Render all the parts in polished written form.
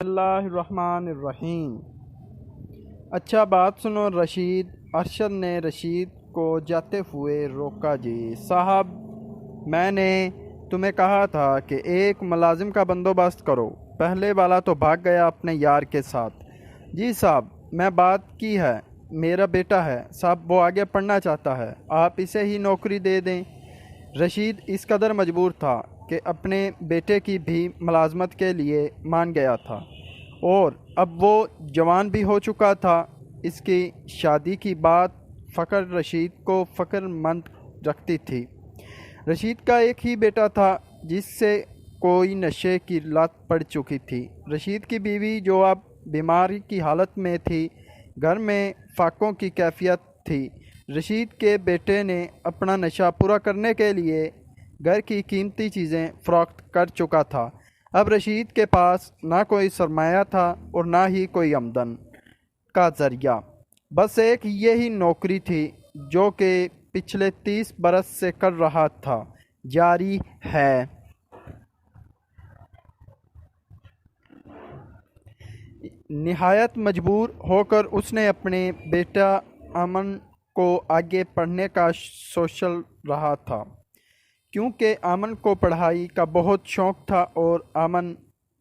बिस्मिल्लाहिर्रहमानिर्रहीम। अच्छा बात सुनो रशीद। अरशद ने रशीद को जाते हुए रोका। जी साहब, मैंने तुम्हें कहा था कि एक मुलाजिम का बंदोबस्त करो। पहले वाला तो भाग गया अपने यार के साथ। जी साहब, मैं बात की है, मेरा बेटा है साहब, वो आगे पढ़ना चाहता है, आप इसे ही नौकरी दे दें। रशीद इस कदर मजबूर था कि अपने बेटे की भी मुलाजमत के लिए मान गया था, और अब वो जवान भी हो चुका था। इसकी शादी की बात फ़क्र रशीद को फ़क्रमंद रखती थी। रशीद का एक ही बेटा था जिससे कोई नशे की लत पड़ चुकी थी। रशीद की बीवी जो अब बीमारी की हालत में थी, घर में फाकों की कैफियत थी। रशीद के बेटे ने अपना नशा पूरा करने के लिए घर की कीमती चीज़ें फ़रोख्त कर चुका था। अब रशीद के पास ना कोई सरमाया था और ना ही कोई आमदन का ज़रिया। बस एक यही नौकरी थी जो कि पिछले 30 बरस से कर रहा था, जारी है। निहायत मजबूर होकर उसने अपने बेटा अमन को आगे पढ़ने का सोचल रहा था, क्योंकि आमन को पढ़ाई का बहुत शौक़ था और आमन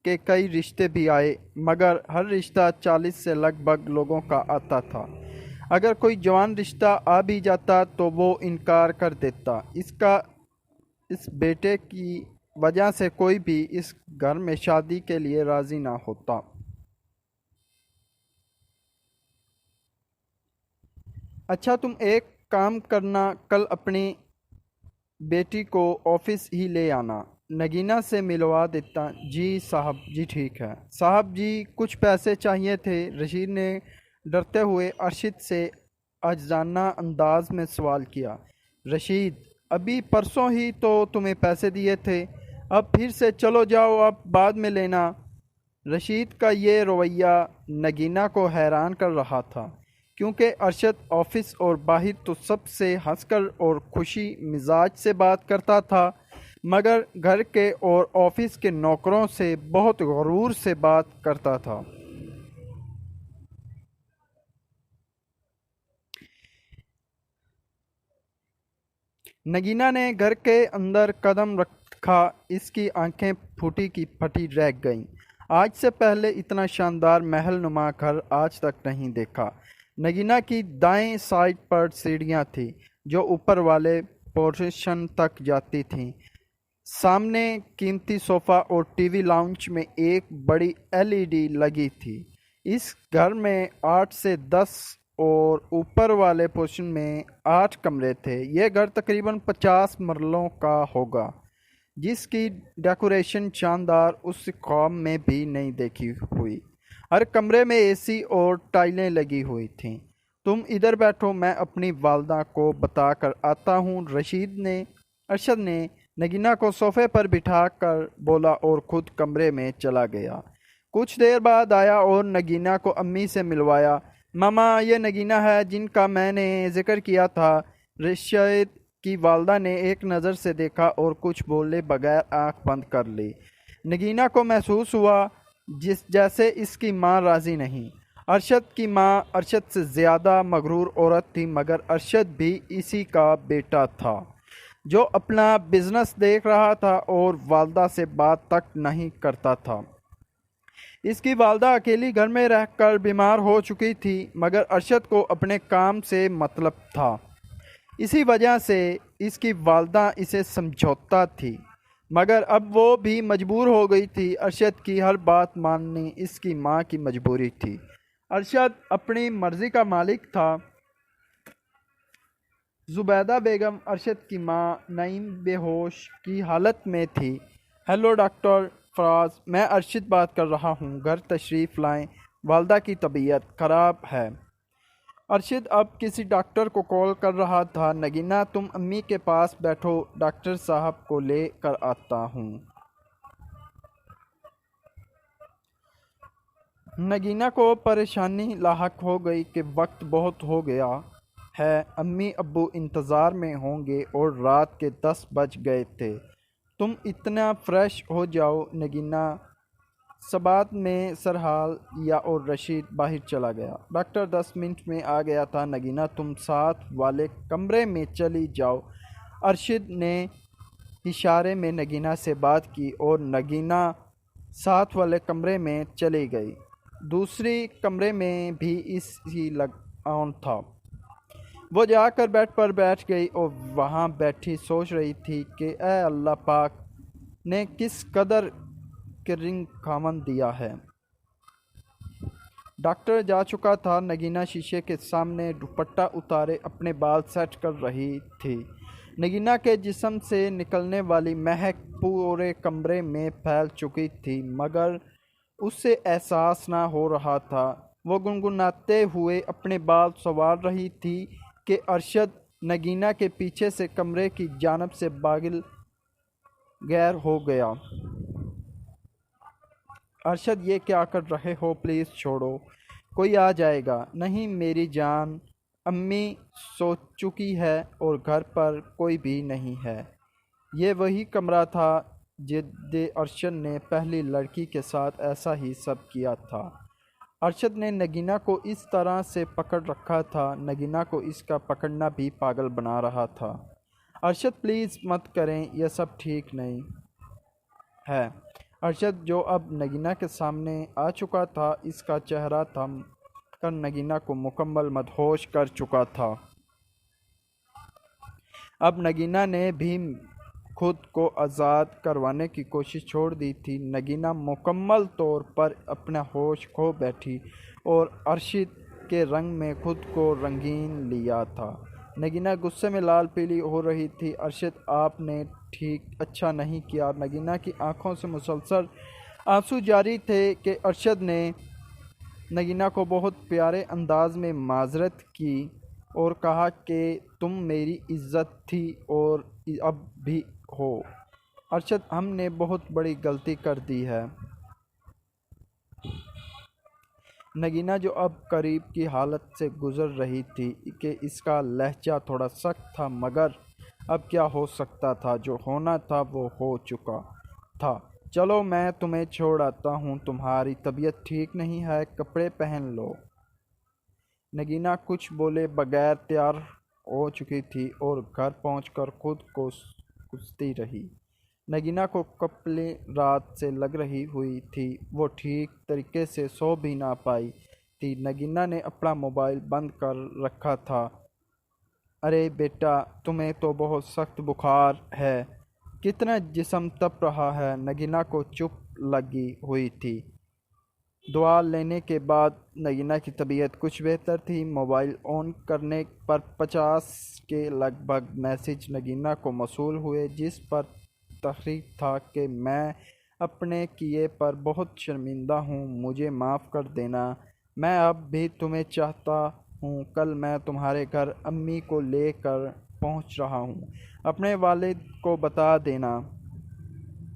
के कई रिश्ते भी आए, मगर हर रिश्ता 40 से लगभग लोगों का आता था। अगर कोई जवान रिश्ता आ भी जाता तो वो इनकार कर देता। इस बेटे की वजह से कोई भी इस घर में शादी के लिए राज़ी ना होता। अच्छा, तुम एक काम करना, कल अपनी बेटी को ऑफिस ही ले आना, नगीना से मिलवा देता। जी साहब, जी ठीक है साहब जी। कुछ पैसे चाहिए थे, रशीद ने डरते हुए अरशद से अजाना अंदाज में सवाल किया। रशीद, अभी परसों ही तो तुम्हें पैसे दिए थे, अब फिर से चलो जाओ, अब बाद में लेना। रशीद का ये रवैया नगीना को हैरान कर रहा था, क्योंकि अरशद ऑफिस और बाहर तो सबसे हंसकर और खुशी मिजाज से बात करता था, मगर घर के और ऑफिस के नौकरों से बहुत गरूर से बात करता था। नगीना ने घर के अंदर कदम रखा, इसकी आंखें फूटी की फटी रह गईं। आज से पहले इतना शानदार महल नुमा घर आज तक नहीं देखा। नगीना की दाएं साइड पर सीढ़ियां थीं जो ऊपर वाले पोर्शन तक जाती थीं। सामने कीमती सोफ़ा और टीवी लाउंज में एक बड़ी एलईडी लगी थी। इस घर में 8 से 10 और ऊपर वाले पोर्शन में 8 कमरे थे। यह घर तकरीबन 50 मरलों का होगा, जिसकी डेकोरेशन शानदार उस कौम में भी नहीं देखी हुई। हर कमरे में एसी और टाइलें लगी हुई थीं। तुम इधर बैठो, मैं अपनी वालदा को बता कर आता हूँ, अरशद ने नगीना को सोफे पर बिठा कर बोला और खुद कमरे में चला गया। कुछ देर बाद आया और नगीना को अम्मी से मिलवाया। मामा, ये नगीना है जिनका मैंने जिक्र किया था। रशीद की वालदा ने एक नज़र से देखा और कुछ बोले बगैर आंख बंद कर ली। नगीना को महसूस हुआ जैसे इसकी माँ राज़ी नहीं। अरशद की माँ अरशद से ज़्यादा मगरूर औरत थी, मगर अरशद भी इसी का बेटा था जो अपना बिजनेस देख रहा था और वालदा से बात तक नहीं करता था। इसकी वालदा अकेली घर में रहकर बीमार हो चुकी थी, मगर अरशद को अपने काम से मतलब था। इसी वजह से इसकी वालदा इसे समझौता थी, मगर अब वो भी मजबूर हो गई थी। अरशद की हर बात माननी इसकी माँ की मजबूरी थी। अरशद अपनी मर्जी का मालिक था। जुबैदा बेगम, अरशद की माँ, नईम बेहोश की हालत में थी। हेलो डॉक्टर फराज, मैं अरशद बात कर रहा हूँ, घर तशरीफ़ लाएं, वालदा की तबीयत ख़राब है। अरशद अब किसी डॉक्टर को कॉल कर रहा था। नगीना, तुम अम्मी के पास बैठो, डॉक्टर साहब को ले कर आता हूँ। नगीना को परेशानी लाहक हो गई कि वक्त बहुत हो गया है, अम्मी अब्बू इंतज़ार में होंगे और रात के 10 बज गए थे। तुम इतना फ्रेश हो जाओ, नगीना सबात में सरहाल या और रशीद बाहर चला गया। डॉक्टर 10 मिनट में आ गया था। नगीना तुम साथ वाले कमरे में चली जाओ। अरशद ने इशारे में नगीना से बात की और नगीना साथ वाले कमरे में चली गई। दूसरी कमरे में भी इसी लग ऑन था। वो जाकर बेड पर बैठ गई और वहाँ बैठी सोच रही थी कि ए अल्लाह पाक ने किस कदर किरिंग खामन दिया है। डॉक्टर जा चुका था। नगीना शीशे के सामने दुपट्टा उतारे अपने बाल सेट कर रही थी। नगीना के जिस्म से निकलने वाली महक पूरे कमरे में फैल चुकी थी, मगर उससे एहसास ना हो रहा था। वो गुनगुनाते हुए अपने बाल संवार रही थी कि अरशद नगीना के पीछे से कमरे की जानब से बागिल गैर हो गया। अरशद, ये क्या कर रहे हो? प्लीज़ छोड़ो, कोई आ जाएगा। नहीं मेरी जान, अम्मी सो चुकी है और घर पर कोई भी नहीं है। ये वही कमरा था जिद्दे अरशद ने पहली लड़की के साथ ऐसा ही सब किया था। अरशद ने नगीना को इस तरह से पकड़ रखा था, नगीना को इसका पकड़ना भी पागल बना रहा था। अरशद प्लीज़ मत करें, यह सब ठीक नहीं है। अरशद जो अब नगीना के सामने आ चुका था, इसका चेहरा थम कर नगीना को मुकम्मल मदहोश कर चुका था। अब नगीना ने भी खुद को आज़ाद करवाने की कोशिश छोड़ दी थी। नगीना मुकम्मल तौर पर अपना होश खो बैठी और अरशद के रंग में खुद को रंगीन लिया था। नगीना गुस्से में लाल पीली हो रही थी। अरशद, आपने ठीक अच्छा नहीं किया। नगीना की आंखों से मुसलसल आंसू जारी थे कि अरशद ने नगीना को बहुत प्यारे अंदाज में माजरत की और कहा कि तुम मेरी इज्जत थी और अब भी हो। अरशद, हमने बहुत बड़ी गलती कर दी है। नगीना जो अब करीब की हालत से गुजर रही थी कि इसका लहजा थोड़ा सख्त था, मगर अब क्या हो सकता था। जो होना था वो हो चुका था। चलो मैं तुम्हें छोड़ आता हूँ, तुम्हारी तबीयत ठीक नहीं है, कपड़े पहन लो। नगीना कुछ बोले बगैर तैयार हो चुकी थी और घर पहुंचकर खुद को कुचती रही। नगीना को कपले रात से लग रही हुई थी। वो ठीक तरीके से सो भी ना पाई थी। नगीना ने अपना मोबाइल बंद कर रखा था। अरे बेटा, तुम्हें तो बहुत सख्त बुखार है, कितना जिस्म तप रहा है। नगीना को चुप लगी हुई थी। दुआ लेने के बाद नगीना की तबीयत कुछ बेहतर थी। मोबाइल ऑन करने पर 50 के लगभग मैसेज नगीना को मौसूल हुए, जिस पर तहरीर था कि मैं अपने किए पर बहुत शर्मिंदा हूँ, मुझे माफ़ कर देना। मैं अब भी तुम्हें चाहता हूँ। कल मैं तुम्हारे घर अम्मी को लेकर पहुँच रहा हूँ, अपने वालिद को बता देना।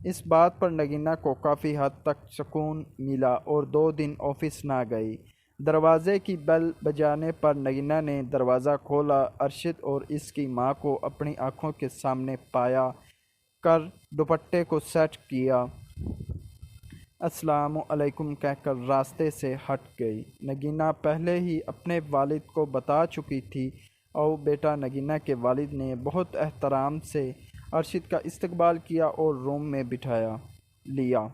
इस बात पर नगीना को काफ़ी हद तक सुकून मिला और 2 दिन ऑफिस ना गई। दरवाज़े की बेल बजाने पर नगीना ने दरवाज़ा खोला। अरशद और इसकी माँ को अपनी आंखों के सामने पाया कर दुपट्टे को सेट किया। अस्सलामु अलैकुम कहकर रास्ते से हट गई। नगीना पहले ही अपने वालिद को बता चुकी थी। और बेटा, नगीना के वालिद ने बहुत एहतराम से अरशद का इस्तकबाल किया और रूम में बिठाया लिया।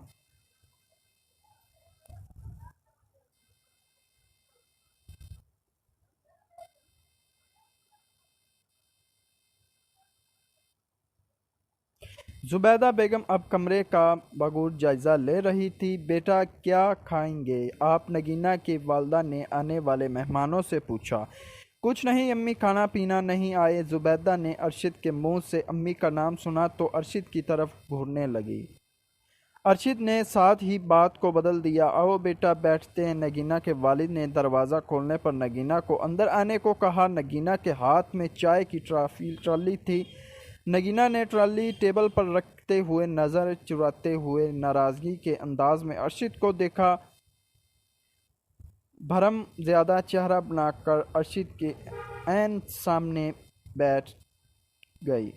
जुबैदा बेगम अब कमरे का बगौर जायज़ा ले रही थी। बेटा क्या खाएंगे आप? नगीना की वालदा ने आने वाले मेहमानों से पूछा। कुछ नहीं अम्मी, खाना पीना नहीं आए। जुबैदा ने अरशद के मुंह से अम्मी का नाम सुना तो अरशद की तरफ घूरने लगी। अरशद ने साथ ही बात को बदल दिया। आओ बेटा बैठते हैं। नगीना के वालिद ने दरवाज़ा खोलने पर नगीना को अंदर आने को कहा। नगीना के हाथ में चाय की ट्राली थी। नगीना ने ट्राली टेबल पर रखते हुए नज़र चुराते हुए नाराज़गी के अंदाज में अरशद को देखा। भरम ज़्यादा चेहरा बनाकर अरशद के ऐन सामने बैठ गई।